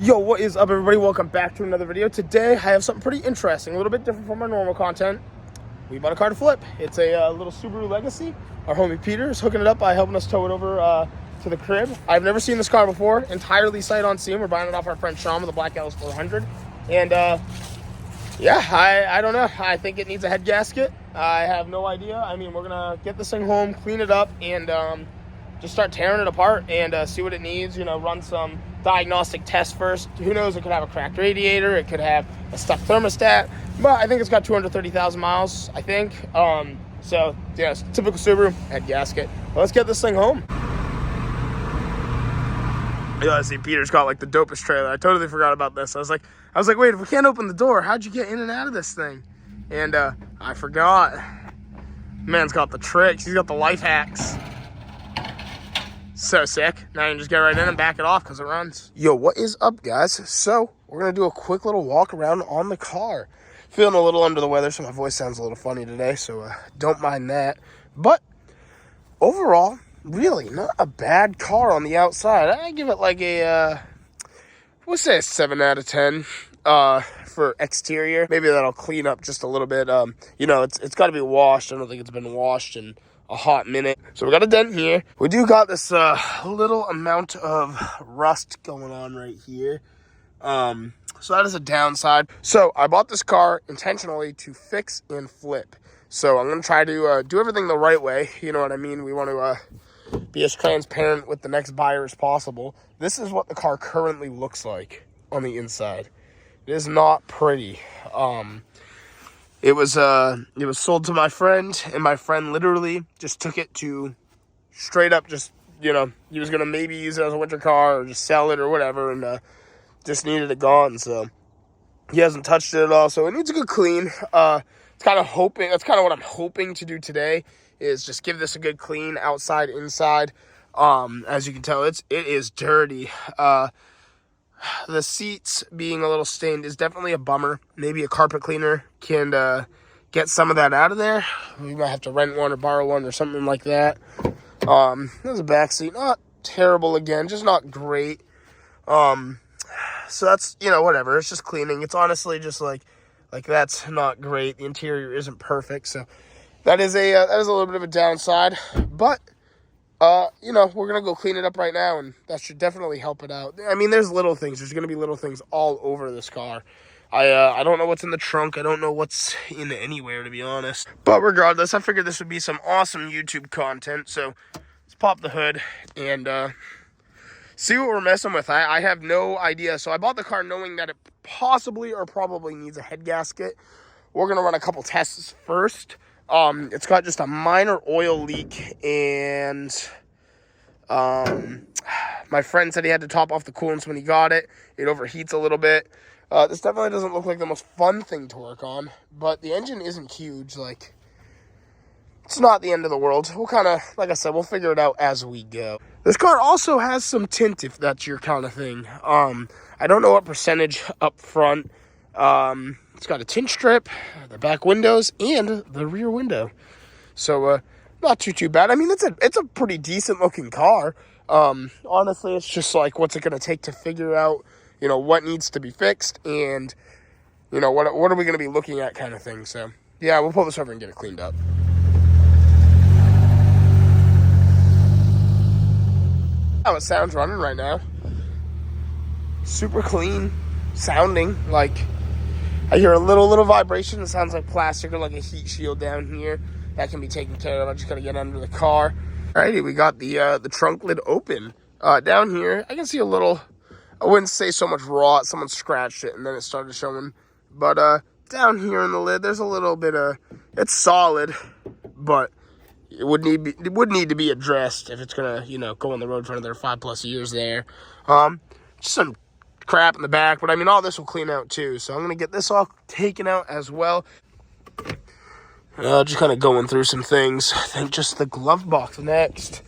Yo, what is up, everybody? Welcome back to another video. Today, I have something pretty interesting, a little bit different from our normal content. We bought a car to flip. It's a little Subaru Legacy. Our homie Peter is hooking it up by helping us tow it over to the crib. I've never seen this car before. Entirely sight unseen. We're buying it off our friend Sean with the black LS 400. And yeah, I don't know. I think it needs a head gasket. I have no idea. I mean, we're gonna get this thing home, clean it up, and just start tearing it apart and see what it needs. You know, run some diagnostic tests first. Who knows? It could have a cracked radiator. It could have a stuck thermostat. But I think it's got 230,000 miles. I think. So yeah, it's typical Subaru head gasket. Well, let's get this thing home. Yeah, I see Peter's got like the dopest trailer. I totally forgot about this. I was like, wait, if we can't open the door, how'd you get in and out of this thing? And I forgot. Man's got the tricks. He's got the life hacks. So sick. Now you can just get right in and back it off because it runs. Yo, what is up, guys? So we're gonna do a quick little walk around on the car. Feeling a little under the weather, so my voice sounds a little funny today, so don't mind that. But overall, really not a bad car on the outside. I give it like a we'll say a 7 out of 10 for exterior. Maybe that'll clean up just a little bit. You know, it's got to be washed. I don't think it's been washed in a hot minute. So we got a dent here. We do got this little amount of rust going on right here. So that is a downside. So I bought this car intentionally to fix and flip. So I'm going to try to do everything the right way. You know what I mean? We want to be as transparent with the next buyer as possible. This is what the car currently looks like on the inside. It is not pretty. It was sold to my friend, and my friend literally just took it to straight up just, you know, he was going to maybe use it as a winter car or just sell it or whatever, and just needed it gone. So he hasn't touched it at all. So it needs a good clean. That's kind of what I'm hoping to do today, is just give this a good clean outside, inside. As you can tell, it is dirty. The seats being a little stained is definitely a bummer. Maybe a carpet cleaner can get some of that out of there. We might have to rent one or borrow one or something like that. There's a back seat, not terrible again, just not great. So that's, you know, whatever. It's just cleaning. It's honestly just like that's not great. The interior isn't perfect, so that is a little bit of a downside. But you know, we're going to go clean it up right now, and that should definitely help it out. I mean, there's little things. There's going to be little things all over this car. I don't know what's in the trunk. I don't know what's in anywhere, to be honest. But regardless, I figured this would be some awesome YouTube content. So let's pop the hood and see what we're messing with. I have no idea. So I bought the car knowing that it possibly or probably needs a head gasket. We're going to run a couple tests first. It's got just a minor oil leak, and my friend said he had to top off the coolants when he got it. It overheats a little bit. This definitely doesn't look like the most fun thing to work on, but the engine isn't huge. Like, it's not the end of the world. We'll kind of, like I said, we'll figure it out as we go. This car also has some tint, if that's your kind of thing. I don't know what percentage up front. It's got a tint strip, the back windows, and the rear window. So, not too bad. I mean, it's a pretty decent looking car. Honestly, it's just like, what's it going to take to figure out, you know, what needs to be fixed, and, you know, what are we going to be looking at kind of thing. So, yeah, we'll pull this over and get it cleaned up. How it sounds running right now. Super clean sounding. Like, I hear a little vibration. It sounds like plastic or like a heat shield down here. That can be taken care of. I just gotta get under the car. Alrighty, we got the trunk lid open. Down here, I can see a little, I wouldn't say so much rot. Someone scratched it and then it started showing. But down here in the lid, there's a little bit of, it's solid, but it would need to be addressed if it's gonna, you know, go on the road for another 5+ years there. Just some crap in the back, but I mean, all this will clean out too, so I'm gonna get this all taken out as well. Just kind of going through some things. I think just the glove box next.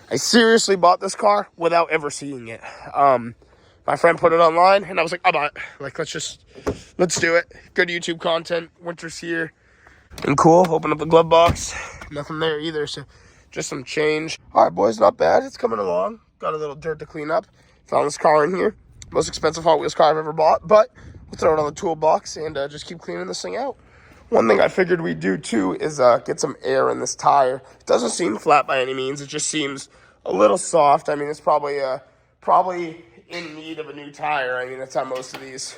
I seriously bought this car without ever seeing it. My friend put it online, and I was like, I'll buy it. Like, let's do it. Good YouTube content. Winter's here. And cool. Open up the glove box. Nothing there either, so just some change. All right, boys, not bad. It's coming along. Got a little dirt to clean up. Found this car in here. Most expensive Hot Wheels car I've ever bought, but we'll throw it on the toolbox and just keep cleaning this thing out. One thing I figured we'd do too is get some air in this tire. It doesn't seem flat by any means. It just seems a little soft. I mean, it's probably in need of a new tire. I mean, that's how most of these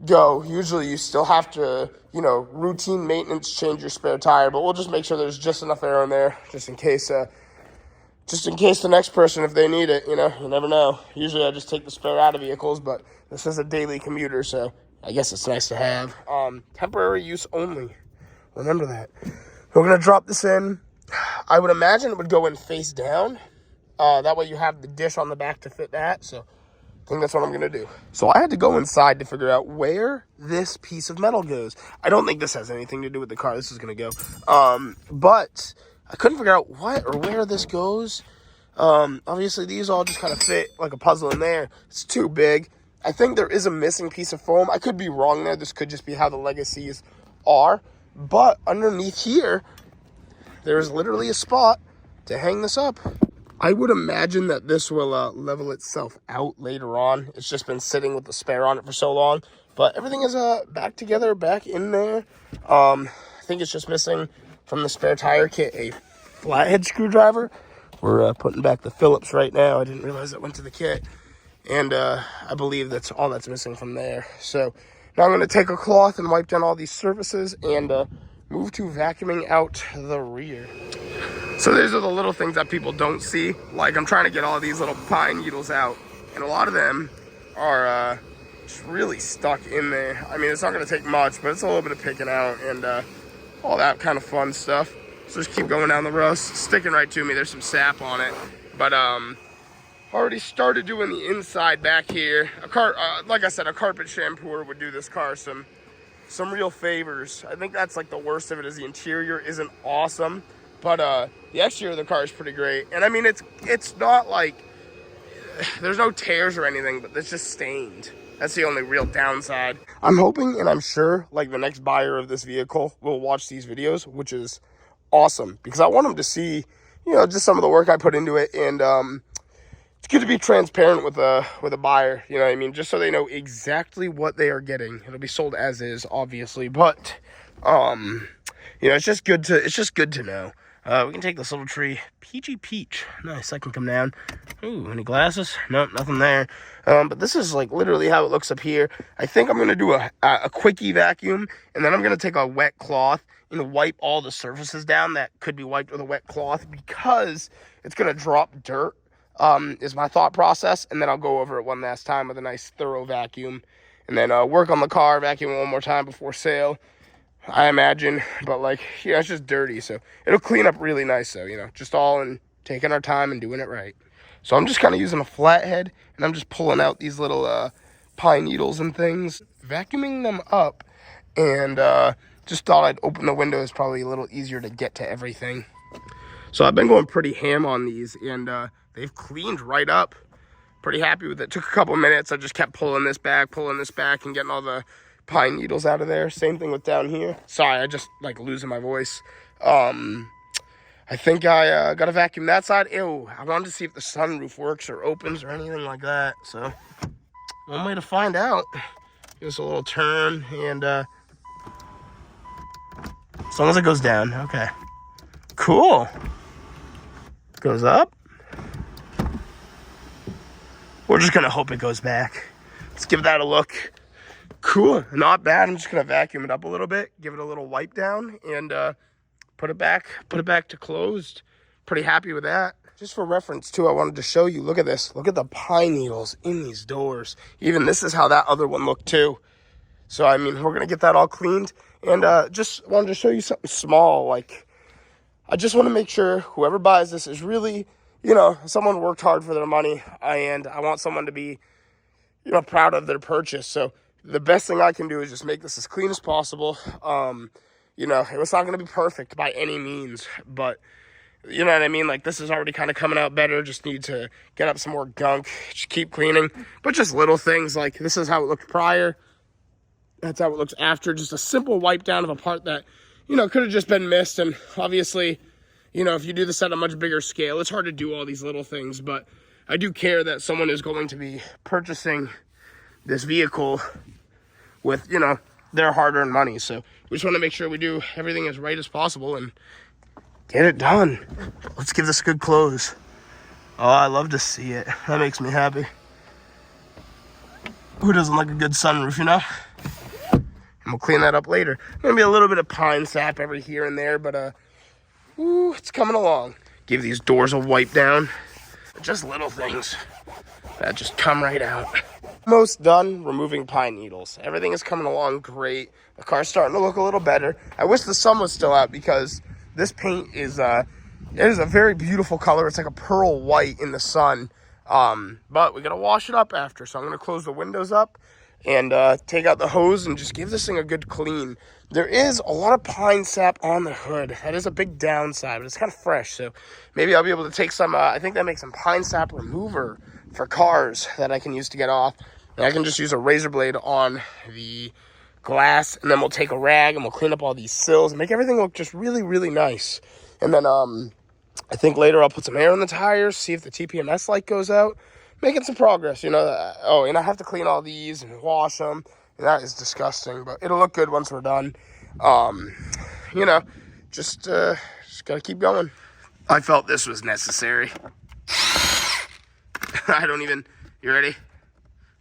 go. Usually you still have to, routine maintenance, change your spare tire, but we'll just make sure there's just enough air in there just in case the next person, if they need it, you never know. Usually I just take the spare out of vehicles, but this is a daily commuter, so I guess it's nice to have. Temporary use only. Remember that. We're going to drop this in. I would imagine it would go in face down. That way you have the dish on the back to fit that, so I think that's what I'm going to do. So I had to go inside to figure out where this piece of metal goes. I don't think this has anything to do with the car this is going to go. But I couldn't figure out what or where this goes. Obviously, these all just kind of fit like a puzzle in there. It's too big. I think there is a missing piece of foam. I could be wrong there. This could just be how the Legacies are. But underneath here, there's literally a spot to hang this up. I would imagine that this will level itself out later on. It's just been sitting with the spare on it for so long. But everything is back together, back in there. I think it's just missing from the spare tire kit a flathead screwdriver. We're putting back the Phillips right now. I didn't realize that went to the kit. And I believe that's all that's missing from there. So now I'm going to take a cloth and wipe down all these surfaces and move to vacuuming out the rear. So these are the little things that people don't see. Like, I'm trying to get all these little pine needles out, and a lot of them are just really stuck in there. I mean, it's not going to take much, but it's a little bit of picking out and all that kind of fun stuff. So just keep going down the row. It's sticking right to me. There's some sap on it, but already started doing the inside back here. Like I said, a carpet shampooer would do this car some real favors. I think that's like the worst of it is the interior isn't awesome, but the exterior of the car is pretty great. And I mean, it's not like there's no tears or anything, but it's just stained. That's the only real downside. I'm hoping and I'm sure like the next buyer of this vehicle will watch these videos, which is awesome because I want them to see, just some of the work I put into it. And it's good to be transparent with a buyer, you know what I mean? Just so they know exactly what they are getting. It'll be sold as is, obviously, but it's just good to know. We can take this little tree, Peachy Peach. Nice, I can come down. Ooh, any glasses? Nope, nothing there. But this is like literally how it looks up here. I think I'm gonna do a quickie vacuum, and then I'm gonna take a wet cloth and wipe all the surfaces down that could be wiped with a wet cloth because it's gonna drop dirt. Is my thought process, and then I'll go over it one last time with a nice thorough vacuum, and then work on the car, vacuum it one more time before sale, I imagine. But it's just dirty, so it'll clean up really nice though, just all in taking our time and doing it right. So I'm just kind of using a flathead, and I'm just pulling out these little pine needles and things, vacuuming them up, and just thought I'd open the window. It's probably a little easier to get to everything. So I've been going pretty ham on these, and they've cleaned right up. Pretty happy with it. Took a couple minutes. I just kept pulling this back, and getting all the pine needles out of there. Same thing with down here. Sorry, I just losing my voice. I think I got to vacuum that side. Ew, I wanted to see if the sunroof works or opens or anything like that. So one way to find out. Give us a little turn, and as long as it goes down. Okay. Cool. Goes up. We're just gonna hope it goes back. Let's give that a look. Cool, not bad. I'm just gonna vacuum it up a little bit, give it a little wipe down, and put it back to closed. Pretty happy with that. Just for reference too, I wanted to show you, look at this. Look at the pine needles in these doors. Even this is how that other one looked too. So I mean, we're gonna get that all cleaned, and just wanted to show you something small. I just want to make sure whoever buys this is really, someone worked hard for their money, and I want someone to be, proud of their purchase. So the best thing I can do is just make this as clean as possible. It's not going to be perfect by any means, but you know what I mean? This is already kind of coming out better. Just need to get up some more gunk, just keep cleaning, but just little things this is how it looked prior. That's how it looks after. Just a simple wipe down of a part that, could have just been missed. And obviously, if you do this at a much bigger scale, it's hard to do all these little things, but I do care that someone is going to be purchasing, this vehicle with, you know, their hard-earned money. So we just want to make sure we do everything as right as possible and get it done. Let's give this a good close. Oh, I love to see it. That makes me happy. Who doesn't like a good sunroof, you know? And we'll clean that up later. Gonna be a little bit of pine sap every here and there, but ooh, it's coming along. Give these doors a wipe down. Just little things that just come right out. Almost done removing pine needles. Everything is coming along great. The car's starting to look a little better. I wish the sun was still out because this paint is it is a very beautiful color. It's like a pearl white in the sun. But we gotta wash it up after. So I'm gonna close the windows up and take out the hose and just give this thing a good clean. There is a lot of pine sap on the hood. That is a big downside, but it's kind of fresh. So maybe I'll be able to take some, I think they make some pine sap remover for cars that I can use to get off. And I can just use a razor blade on the glass, and then we'll take a rag and we'll clean up all these sills and make everything look just really, really nice. And then I think later I'll put some air in the tires, see if the TPMS light goes out. Making some progress, you know. Oh, and I have to clean all these and wash them. And that is disgusting, but it'll look good once we're done. You know, just gotta keep going. I felt this was necessary. I don't even, you ready?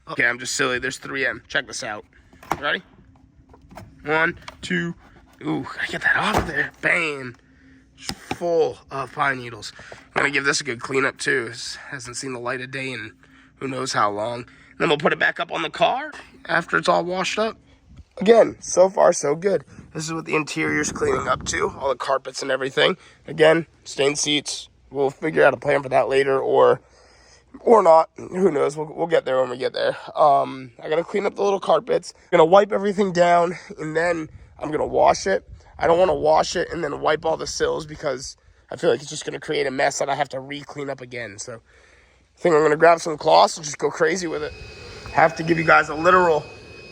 Okay, I'm just silly. There's 3M. Check this out. You ready? 1, 2. Ooh, gotta get that off of there. Bam. Just full of pine needles. I'm gonna give this a good cleanup too. It hasn't seen the light of day in who knows how long. Then we'll put it back up on the car after it's all washed up. Again, so far so good. This is what the interior's cleaning up too. All the carpets and everything. Again, stained seats. We'll figure out a plan for that later or not. Who knows? We'll get there when we get there. I gotta clean up the little carpets. I'm gonna wipe everything down and then I'm gonna wash it. I don't want to wash it and then wipe all the sills because I feel like it's just gonna create a mess that I have to re-clean up again. So I think I'm gonna grab some cloths and just go crazy with it. Have to give you guys a literal,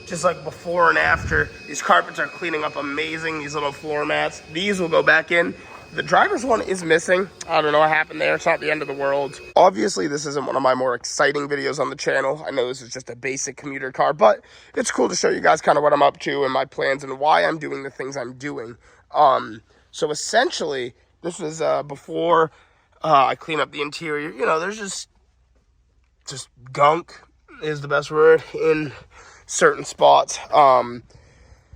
just like before and after. These carpets are cleaning up amazing. These little floor mats. These will go back in. The driver's one is missing. I don't know what happened there. It's not the end of the world. Obviously, this isn't one of my more exciting videos on the channel. I know this is just a basic commuter car, but it's cool to show you guys kind of what I'm up to and my plans and why I'm doing the things I'm doing. So essentially, this is before I clean up the interior. You know, there's just gunk is the best word in certain spots.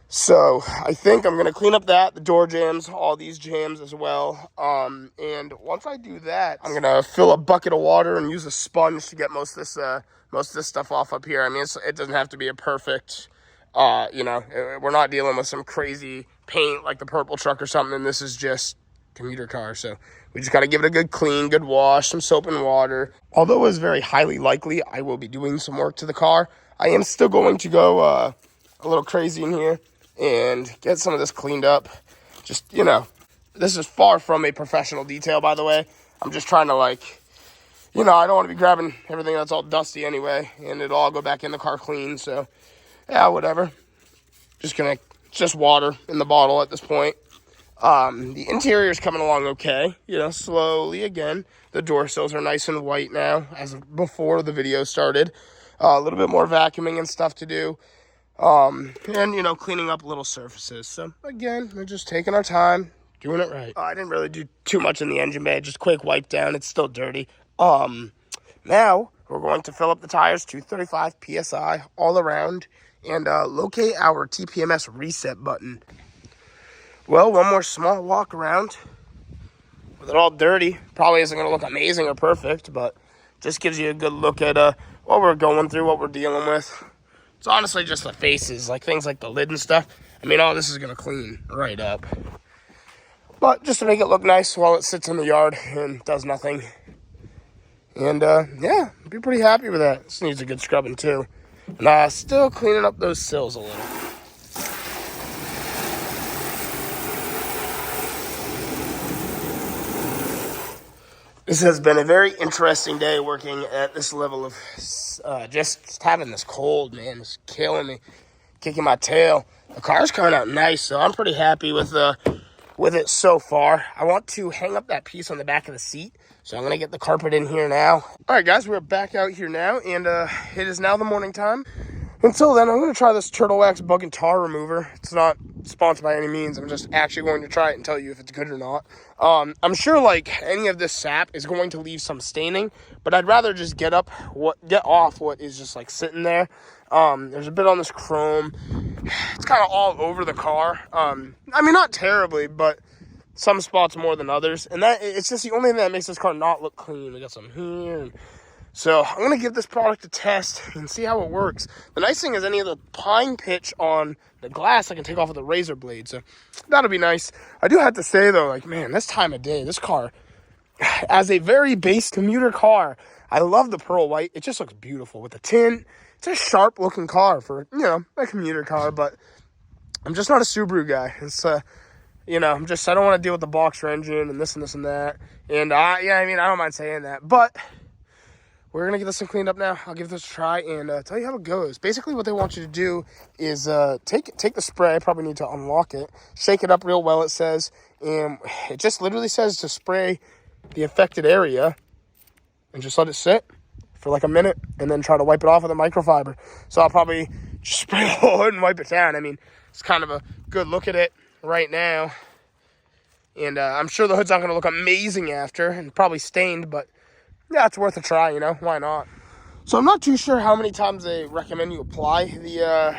So I think I'm going to clean up the door jams, all these jams as well. And once I do that, I'm going to fill a bucket of water and use a sponge to get most of this stuff off up here. I mean, it doesn't have to be a perfect, you know, we're not dealing with some crazy paint like the purple truck or something. This is just commuter car. So we just got to give it a good clean, good wash, some soap and water. Although it's very highly likely I will be doing some work to the car, I am still going to go a little crazy in here and get some of this cleaned up. Just, you know, this is far from a professional detail, by the way. I'm just trying to, like, you know, I don't want to be grabbing everything that's all dusty anyway, and it'll all go back in the car clean, so, yeah, whatever. Just water in the bottle at this point. The interior is coming along okay, you know, slowly again. The door sills are nice and white now, as of before the video started. A little bit more vacuuming and stuff to do. And, you know, cleaning up little surfaces. So, again, we're just taking our time, doing it right. I didn't really do too much in the engine bay, just quick wipe down. It's still dirty. Now, we're going to fill up the tires, 235 PSI all around, and locate our TPMS reset button. Well, one more small walk around. With it all dirty, probably isn't going to look amazing or perfect, but just gives you a good look at what we're going through, what we're dealing with. It's honestly just the faces, like things like the lid and stuff. I mean, all this is going to clean right up. But just to make it look nice while it sits in the yard and does nothing. And, yeah, I'd be pretty happy with that. This needs a good scrubbing, too. And still cleaning up those sills a little. This has been a very interesting day working at this level of just having this cold, man. It's killing me, kicking my tail. The car's coming out nice, so I'm pretty happy with it so far. I want to hang up that piece on the back of the seat, so I'm going to get the carpet in here now. All right, guys, we're back out here now, and it is now the morning time. until then, I'm going to try this Turtle Wax Bug and Tar Remover. It's not sponsored by any means. I'm just actually going to try it and tell you if it's good or not. I'm sure like any of this sap is going to leave some staining, but I'd rather just get off what is just like sitting there. There's a bit on this chrome. It's kind of all over the car. I mean, not terribly, but some spots more than others. And it's just the only thing that makes this car not look clean. We got some here. So I'm going to give this product a test and see how it works. The nice thing is any of the pine pitch on the glass I can take off with a razor blade. So that'll be nice. I do have to say, though, like, man, this time of day, this car, as a very base commuter car, I love the pearl white. It just looks beautiful with the tint. It's a sharp-looking car for, a commuter car. But I'm just not a Subaru guy. It's, I don't want to deal with the boxer engine and this and this and that. And, I don't mind saying that. But we're going to get this thing cleaned up now. I'll give this a try and tell you how it goes. Basically, what they want you to do is take the spray. I probably need to unlock it. Shake it up real well, it says. And it just literally says to spray the affected area and just let it sit for like a minute and then try to wipe it off with a microfiber. So I'll probably just spray the whole hood and wipe it down. I mean, it's kind of a good look at it right now. And I'm sure the hood's not going to look amazing after and probably stained, but yeah, it's worth a try, why not? So I'm not too sure how many times they recommend you apply the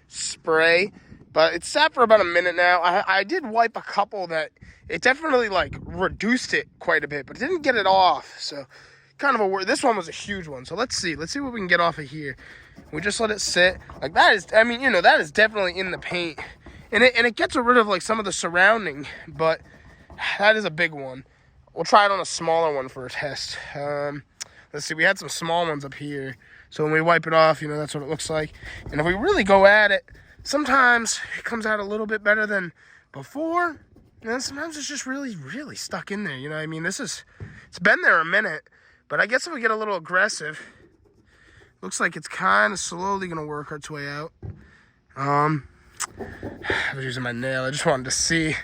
spray, but it's sat for about a minute now. I did wipe a couple that it definitely like reduced it quite a bit, but it didn't get it off. So kind of this one was a huge one. So let's see what we can get off of here. We just let it sit like that is, that is definitely in the paint, and it gets rid of like some of the surrounding, but that is a big one. We'll try it on a smaller one for a test. Let's see, we had some small ones up here. So when we wipe it off, that's what it looks like. And if we really go at it, sometimes it comes out a little bit better than before. And then sometimes it's just really, really stuck in there. It's been there a minute. But I guess if we get a little aggressive, looks like it's kind of slowly going to work its way out. I was using my nail. I just wanted to see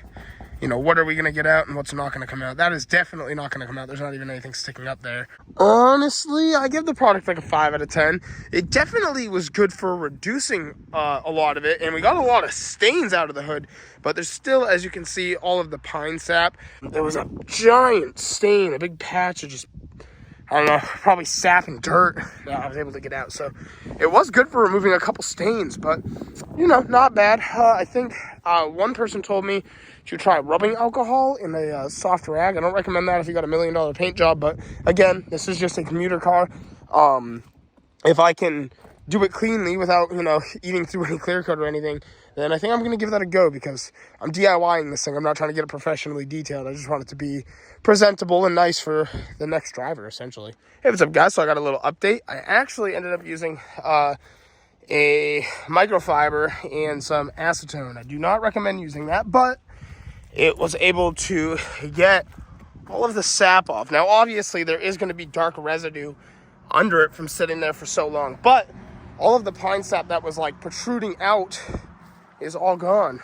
what are we going to get out and what's not going to come out. That is definitely not going to come out. There's not even anything sticking up there. Honestly, I give the product like a 5 out of 10. It definitely was good for reducing a lot of it, and we got a lot of stains out of the hood, but there's still, as you can see, all of the pine sap. There was a giant stain, a big patch of just, I don't know, probably sap and dirt that I was able to get out. So it was good for removing a couple stains, but, not bad. I think one person told me to try rubbing alcohol in a soft rag. I don't recommend that if you got $1 million paint job, but again, this is just a commuter car. If I can do it cleanly without, eating through any clear coat or anything, then I think I'm going to give that a go because I'm DIYing this thing. I'm not trying to get it professionally detailed. I just want it to be presentable and nice for the next driver, essentially. Hey, what's up, guys? So I got a little update. I actually ended up using a microfiber and some acetone. I do not recommend using that, but it was able to get all of the sap off. Now, obviously, there is going to be dark residue under it from sitting there for so long, but all of the pine sap that was like protruding out is all gone.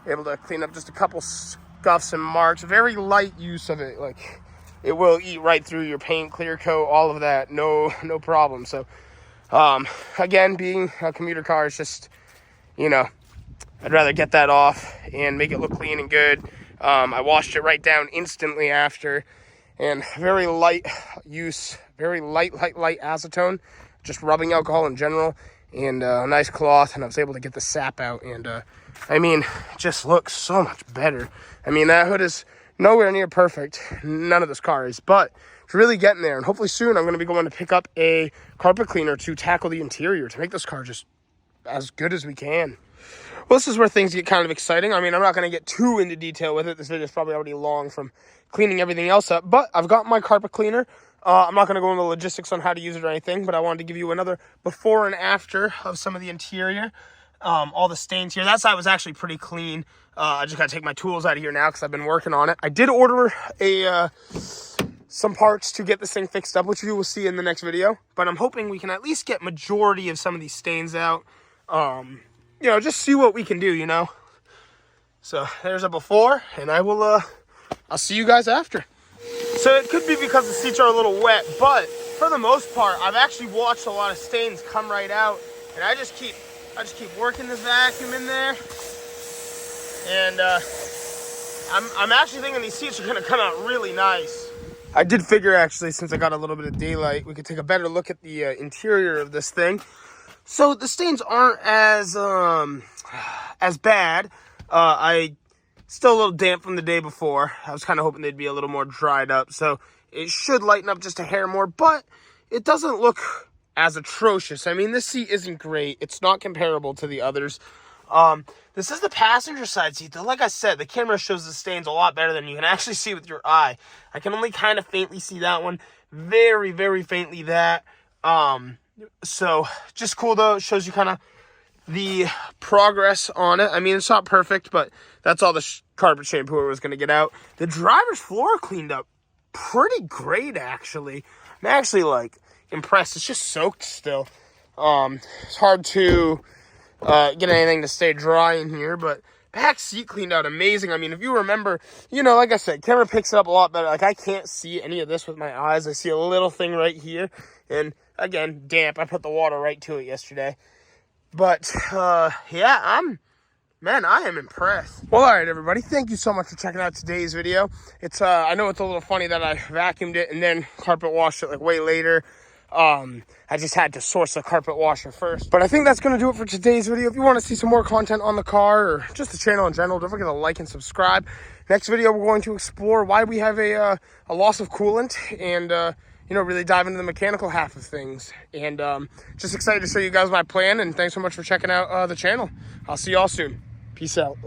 Able to clean up just a couple scuffs and marks. Very light use of it. Like, it will eat right through your paint, clear coat, all of that. No problem. So, again, being a commuter car is just, I'd rather get that off and make it look clean and good. I washed it right down instantly after, and very light use, very light acetone, just rubbing alcohol in general, and a nice cloth, and I was able to get the sap out, and it just looks so much better. That hood is nowhere near perfect. None of this car is, but it's really getting there, and hopefully soon I'm going to be going to pick up a carpet cleaner to tackle the interior to make this car just as good as we can. Well, this is where things get kind of exciting. I'm not going to get too into detail with it. This video is probably already long from cleaning everything else up, but I've got my carpet cleaner. I'm not going to go into logistics on how to use it or anything, but I wanted to give you another before and after of some of the interior. All the stains here. That side was actually pretty clean. I just got to take my tools out of here now because I've been working on it. I did order some parts to get this thing fixed up, which you will see in the next video, but I'm hoping we can at least get majority of some of these stains out. Just see what we can do, So there's a before, and I'll see you guys after. So it could be because the seats are a little wet, but for the most part, I've actually watched a lot of stains come right out And I just keep working this vacuum in there. And I'm actually thinking these seats are gonna come out really nice. I did figure, actually, since I got a little bit of daylight, we could take a better look at the interior of this thing. So the stains aren't as bad. I still a little damp from the day before. I was kind of hoping they'd be a little more dried up, so it should lighten up just a hair more, but it doesn't look as atrocious. I mean, this seat isn't great. It's not comparable to the others. This is the passenger side seat, though. Like I said, the camera shows the stains a lot better than you can actually see with your eye. I can only kind of faintly see that one. Very, very faintly that. So, just cool, though. It shows you kind of the progress on it. I mean, it's not perfect, but that's all the carpet shampooer was going to get out. The driver's floor cleaned up pretty great, actually. I'm actually, like, impressed. It's just soaked still. It's hard to get anything to stay dry in here, but back seat cleaned out amazing. I mean, if you remember, you know, like I said, camera picks it up a lot better. Like, I can't see any of this with my eyes. I see a little thing right here, and again, damp. I put the water right to it yesterday. But, yeah, I am impressed. Well, all right, everybody. Thank you so much for checking out today's video. It's, I know it's a little funny that I vacuumed it and then carpet washed it, like, way later. I just had to source a carpet washer first. But I think that's going to do it for today's video. If you want to see some more content on the car or just the channel in general, don't forget to like and subscribe. Next video, we're going to explore why we have a loss of coolant and, you know, really dive into the mechanical half of things. And just excited to show you guys my plan. And thanks so much for checking out the channel. I'll see y'all soon. Peace out.